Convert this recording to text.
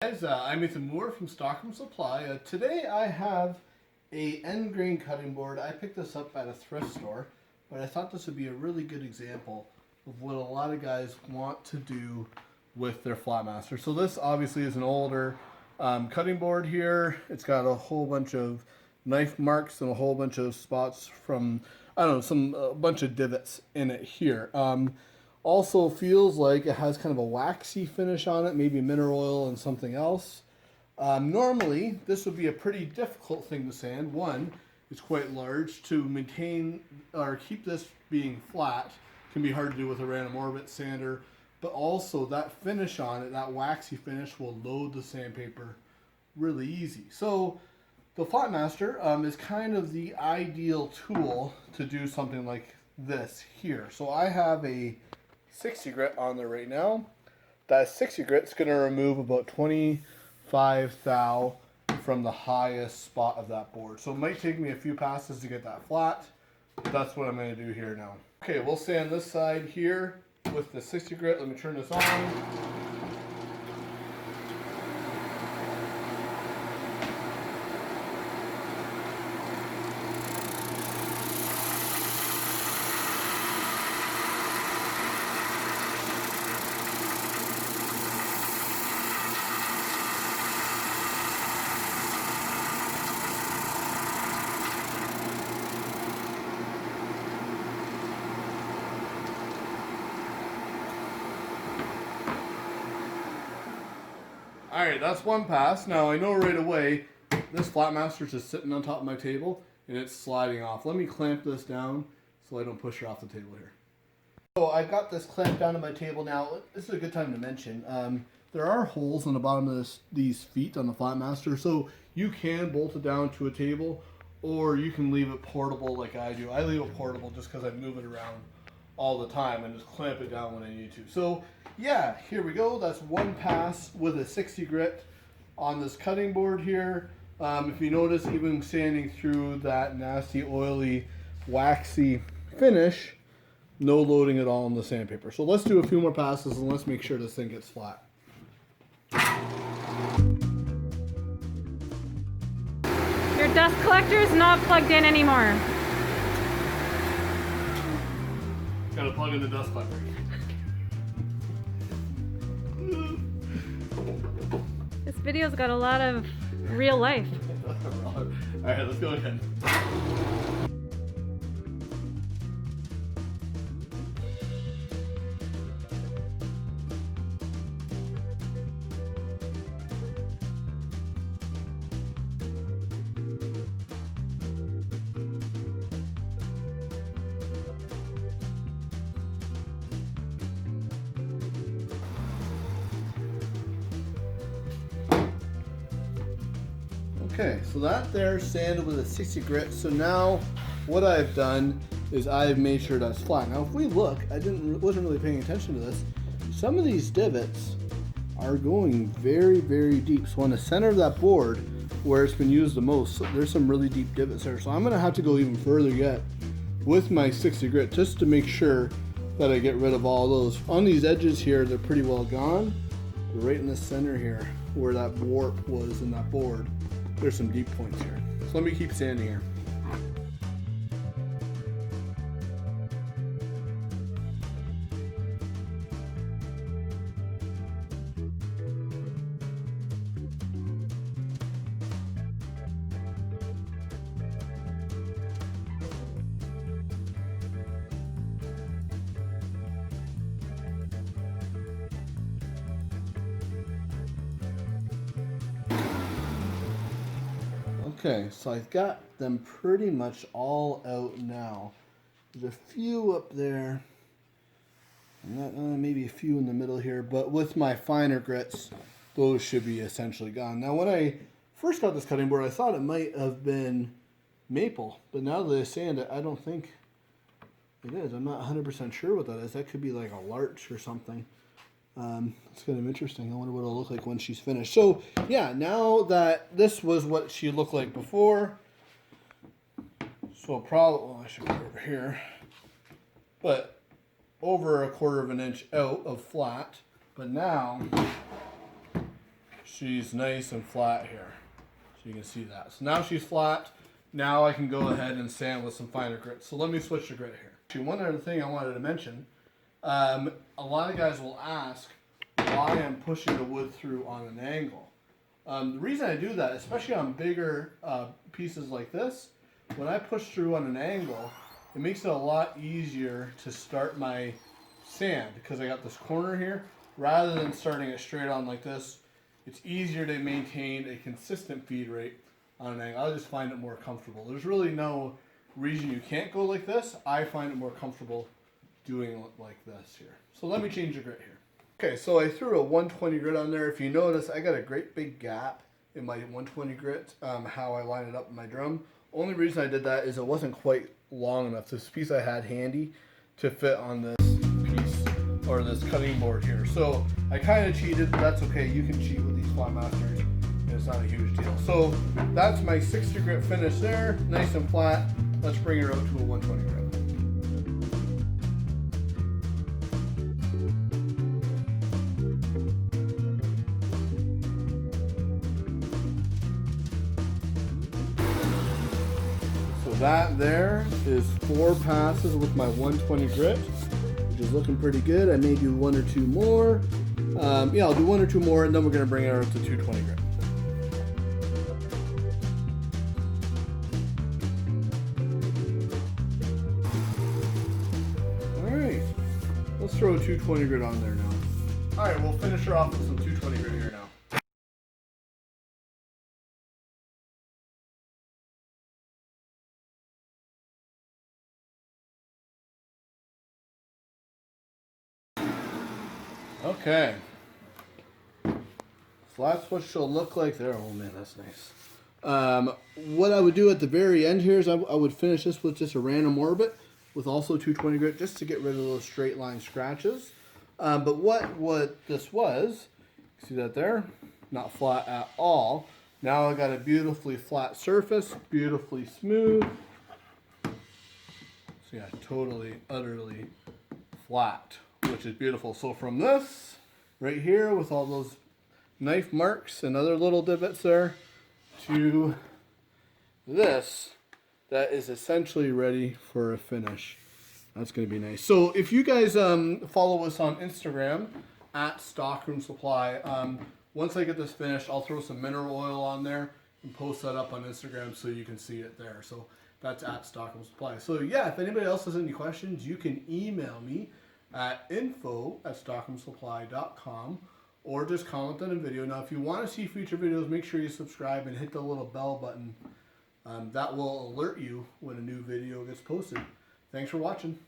Guys, I'm Ethan Moore from Stockholm Supply. Today I have a end grain cutting board. I picked this up at a thrift store, but I thought this would be a really good example of what a lot of guys want to do with their Flatmaster. So this obviously is an older cutting board here. It's got a whole bunch of knife marks and a whole bunch of spots from, I don't know, a bunch of divots in it here. Also feels like it has kind of a waxy finish on it, maybe mineral oil and something else. Normally, this would be a pretty difficult thing to sand. One, it's quite large. To maintain or keep this being flat can be hard to do with a random orbit sander. But also that finish on it, that waxy finish, will load the sandpaper really easy. So the Flatmaster is kind of the ideal tool to do something like this here. So I have a 60 grit on there right now. That 60 grit is going to remove about 25 thou from the highest spot of that board. So it might take me a few passes to get that flat, but that's what I'm going to do here now. Okay, we'll sand this side here with the 60 grit. Let me turn this on. Alright, that's one pass. Now I know right away this Flatmaster's just sitting on top of my table and it's sliding off. Let me clamp this down so I don't push her off the table here. So I've got this clamped down to my table now. This is a good time to mention. There are holes on the bottom of these feet on the Flatmaster, so you can bolt it down to a table or you can leave it portable like I do. I leave it portable just because I move it around all the time and just clamp it down when I need to. So yeah, here we go. That's one pass with a 60 grit on this cutting board here. If you notice, even sanding through that nasty, oily, waxy finish, no loading at all in the sandpaper. So let's do a few more passes and let's make sure this thing gets flat. Your dust collector is not plugged in anymore. Gotta plug in the dust collector. This video's got a lot of real life. Alright, let's go again. Okay, so that there sanded with a 60 grit. So now what I've done is I've made sure that's flat. Now if we look, wasn't really paying attention to this. Some of these divots are going very, very deep. So on the center of that board where it's been used the most, there's some really deep divots there. So I'm gonna have to go even further yet with my 60 grit just to make sure that I get rid of all those. On these edges here, they're pretty well gone. But right in the center here, where that warp was in that board, there's some deep points here. So let me keep sanding here. Okay, so I've got them pretty much all out now. There's a few up there, and maybe a few in the middle here, but with my finer grits, those should be essentially gone. Now, when I first got this cutting board, I thought it might have been maple, but now that I sand it, I don't think it is. I'm not 100% sure what that is. That could be like a larch or something. It's kind of interesting. I wonder what it'll look like when she's finished. So yeah, now that this was what she looked like before, so probably, well, I should put it over here, but over 1/4 of an inch out of flat. But now she's nice and flat here. So you can see that. So now she's flat. Now I can go ahead and sand with some finer grit. So let me switch to grit here. Actually, one other thing I wanted to mention. A lot of guys will ask why I'm pushing the wood through on an angle. The reason I do that, especially on bigger pieces like this, when I push through on an angle, it makes it a lot easier to start my sand because I got this corner here. Rather than starting it straight on like this, it's easier to maintain a consistent feed rate on an angle. I just find it more comfortable. There's really no reason you can't go like this. I find it more comfortable doing it like this here. So let me change the grit here. Okay, so I threw a 120 grit on there. If you notice, I got a great big gap in my 120 grit, how I line it up in my drum. Only reason I did that is it wasn't quite long enough. This piece I had handy to fit on this piece or this cutting board here. So I kind of cheated, but that's okay. You can cheat with these Flatmasters, and it's not a huge deal. So that's my 60 grit finish there, nice and flat. Let's bring her up to a 120 grit. That there is 4 passes with my 120 grit, which is looking pretty good. I may do 1 or 2 more. Yeah, I'll do 1 or 2 more, and then we're going to bring it up to 220 grit. All right, let's throw a 220 grit on there now. All right, we'll finish her off with some 220 grit here now. Okay. So that's what she'll look like there. Oh man, that's nice. What I would do at the very end here is I would finish this with just a random orbit with also 220 grit just to get rid of those straight line scratches. But what this was, see that there? Not flat at all. Now I got a beautifully flat surface, beautifully smooth. So yeah, totally, utterly flat, which is beautiful. So from this right here with all those knife marks and other little divots there to this, that is essentially ready for a finish. That's going to be nice. So if you guys follow us on Instagram at Stockroom Supply, once I get this finished, I'll throw some mineral oil on there and post that up on Instagram so you can see it there. So that's at Stockroom Supply. So yeah, if anybody else has any questions, you can email me at info@stockroomsupply.com or just comment on a video. Now, if you want to see future videos, make sure you subscribe and hit the little bell button. That will alert you when a new video gets posted. Thanks for watching.